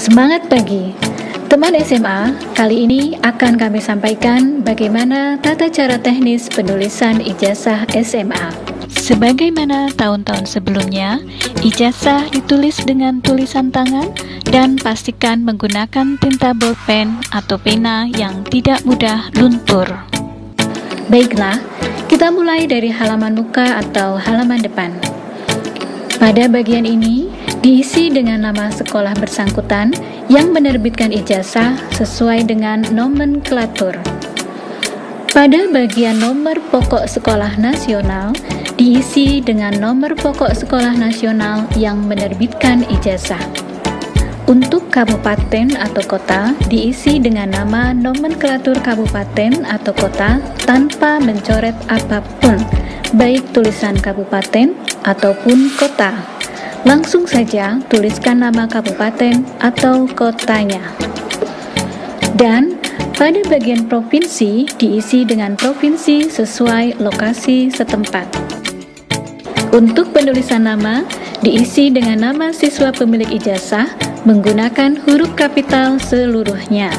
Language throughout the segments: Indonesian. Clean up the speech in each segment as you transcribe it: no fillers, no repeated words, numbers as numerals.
Semangat pagi, teman SMA. Kali ini akan kami sampaikan bagaimana tata cara teknis penulisan ijazah SMA. Sebagaimana tahun-tahun sebelumnya, ijazah ditulis dengan tulisan tangan dan pastikan menggunakan tinta bolpen atau pena yang tidak mudah luntur. Baiklah, kita mulai dari halaman muka atau halaman depan. Pada bagian ini, diisi dengan nama sekolah bersangkutan yang menerbitkan ijazah sesuai dengan nomenklatur. Pada bagian nomor pokok sekolah nasional, diisi dengan nomor pokok sekolah nasional yang menerbitkan ijazah. Untuk kabupaten atau kota, diisi dengan nama nomenklatur kabupaten atau kota tanpa mencoret apapun, baik tulisan kabupaten ataupun kota. Langsung saja tuliskan nama kabupaten atau kotanya. Dan pada bagian provinsi diisi dengan provinsi sesuai lokasi setempat. Untuk penulisan nama diisi dengan nama siswa pemilik ijazah menggunakan huruf kapital seluruhnya.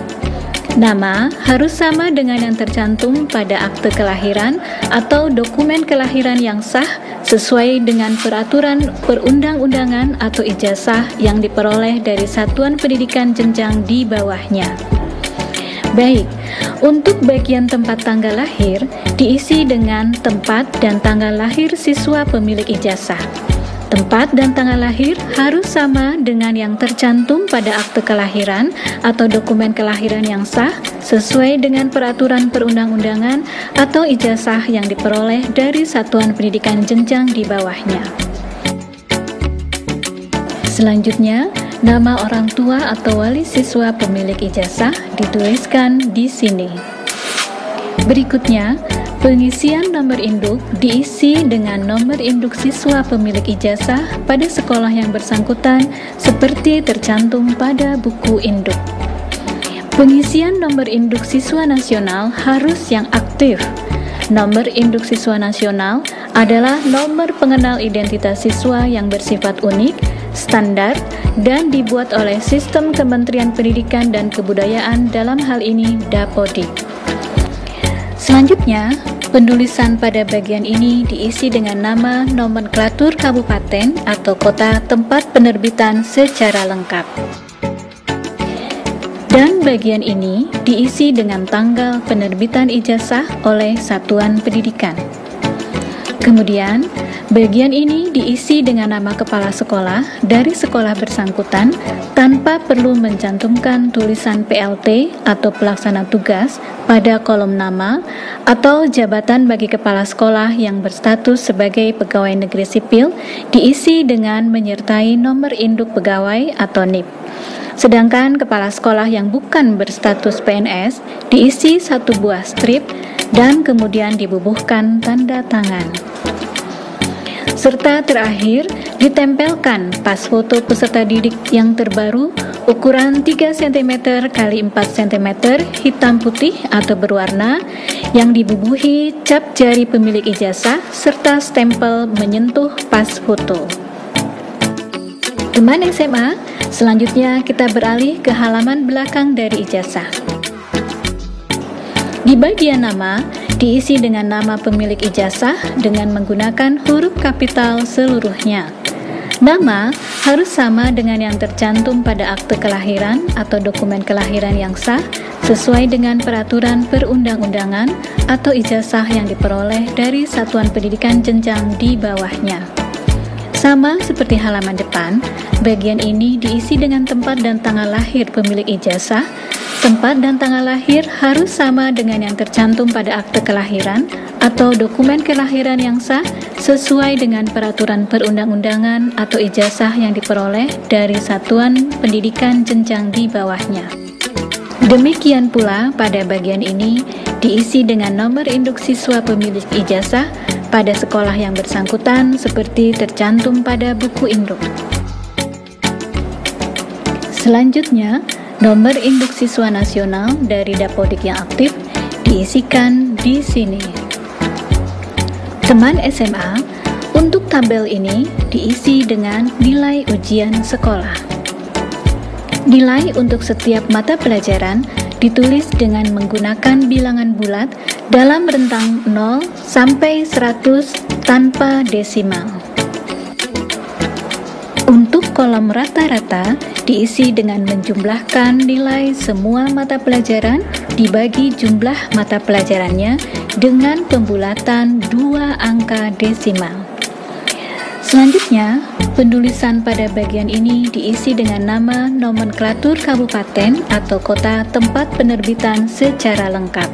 Nama harus sama dengan yang tercantum pada akte kelahiran atau dokumen kelahiran yang sah sesuai dengan peraturan perundang-undangan atau ijazah yang diperoleh dari satuan pendidikan jenjang di bawahnya. Baik, untuk bagian tempat tanggal lahir diisi dengan tempat dan tanggal lahir siswa pemilik ijazah. Tempat dan tanggal lahir harus sama dengan yang tercantum pada akte kelahiran atau dokumen kelahiran yang sah sesuai dengan peraturan perundang-undangan atau ijazah yang diperoleh dari satuan pendidikan jenjang di bawahnya. Selanjutnya, nama orang tua atau wali siswa pemilik ijazah dituliskan di sini. Berikutnya, pengisian nomor induk diisi dengan nomor induk siswa pemilik ijazah pada sekolah yang bersangkutan seperti tercantum pada buku induk. Pengisian nomor induk siswa nasional harus yang aktif. Nomor induk siswa nasional adalah nomor pengenal identitas siswa yang bersifat unik, standar, dan dibuat oleh Sistem Kementerian Pendidikan dan Kebudayaan, dalam hal ini Dapodik. Selanjutnya, penulisan pada bagian ini diisi dengan nama nomenklatur kabupaten atau kota tempat penerbitan secara lengkap. Dan bagian ini diisi dengan tanggal penerbitan ijazah oleh satuan pendidikan. Kemudian, bagian ini diisi dengan nama kepala sekolah dari sekolah bersangkutan tanpa perlu mencantumkan tulisan PLT atau pelaksana tugas pada kolom nama atau jabatan bagi kepala sekolah yang berstatus sebagai pegawai negeri sipil diisi dengan menyertai nomor induk pegawai atau NIP. Sedangkan kepala sekolah yang bukan berstatus PNS diisi satu buah strip dan kemudian dibubuhkan tanda tangan. Serta terakhir, ditempelkan pas foto peserta didik yang terbaru ukuran 3 cm x 4 cm hitam putih atau berwarna yang dibubuhi cap jari pemilik ijazah serta stempel menyentuh pas foto. Teman SMA, selanjutnya kita beralih ke halaman belakang dari ijazah. Di bagian nama, diisi dengan nama pemilik ijazah dengan menggunakan huruf kapital seluruhnya. Nama harus sama dengan yang tercantum pada akte kelahiran atau dokumen kelahiran yang sah sesuai dengan peraturan perundang-undangan atau ijazah yang diperoleh dari satuan pendidikan jenjang di bawahnya. Sama seperti halaman depan, bagian ini diisi dengan tempat dan tanggal lahir pemilik ijazah. Tempat dan tanggal lahir harus sama dengan yang tercantum pada akte kelahiran atau dokumen kelahiran yang sah sesuai dengan peraturan perundang-undangan atau ijazah yang diperoleh dari satuan pendidikan jenjang di bawahnya. Demikian pula pada bagian ini diisi dengan nomor induk siswa pemilik ijazah pada sekolah yang bersangkutan seperti tercantum pada buku induk. Selanjutnya, nomor induk siswa nasional dari Dapodik yang aktif diisikan di sini. Teman SMA, untuk tabel ini diisi dengan nilai ujian sekolah. Nilai untuk setiap mata pelajaran ditulis dengan menggunakan bilangan bulat dalam rentang 0 sampai 100 tanpa desimal. Untuk kolom rata-rata diisi dengan menjumlahkan nilai semua mata pelajaran dibagi jumlah mata pelajarannya dengan pembulatan 2 angka desimal. Selanjutnya, penulisan pada bagian ini diisi dengan nama nomenklatur kabupaten atau kota tempat penerbitan secara lengkap.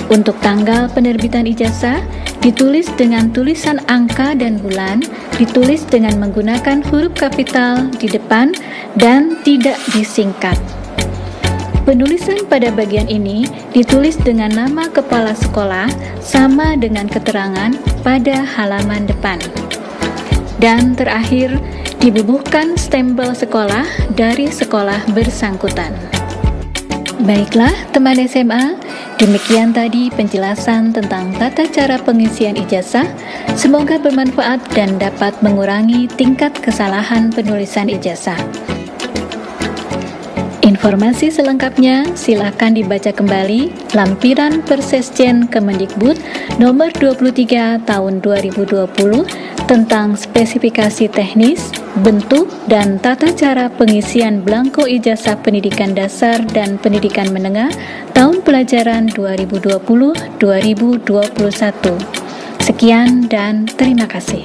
Untuk tanggal penerbitan ijazah, ditulis dengan tulisan angka dan bulan, ditulis dengan menggunakan huruf kapital di depan dan tidak disingkat. Penulisan pada bagian ini ditulis dengan nama kepala sekolah sama dengan keterangan pada halaman depan. Dan terakhir, dibubuhkan stempel sekolah dari sekolah bersangkutan. Baiklah teman SMA, demikian tadi penjelasan tentang tata cara pengisian ijazah. Semoga bermanfaat dan dapat mengurangi tingkat kesalahan penulisan ijazah. Informasi selengkapnya silakan dibaca kembali lampiran Persesjen Kemendikbud nomor 23 tahun 2020 tentang spesifikasi teknis, bentuk, dan tata cara pengisian belangko ijazah pendidikan dasar dan pendidikan menengah tahun pelajaran 2020-2021. Sekian dan terima kasih.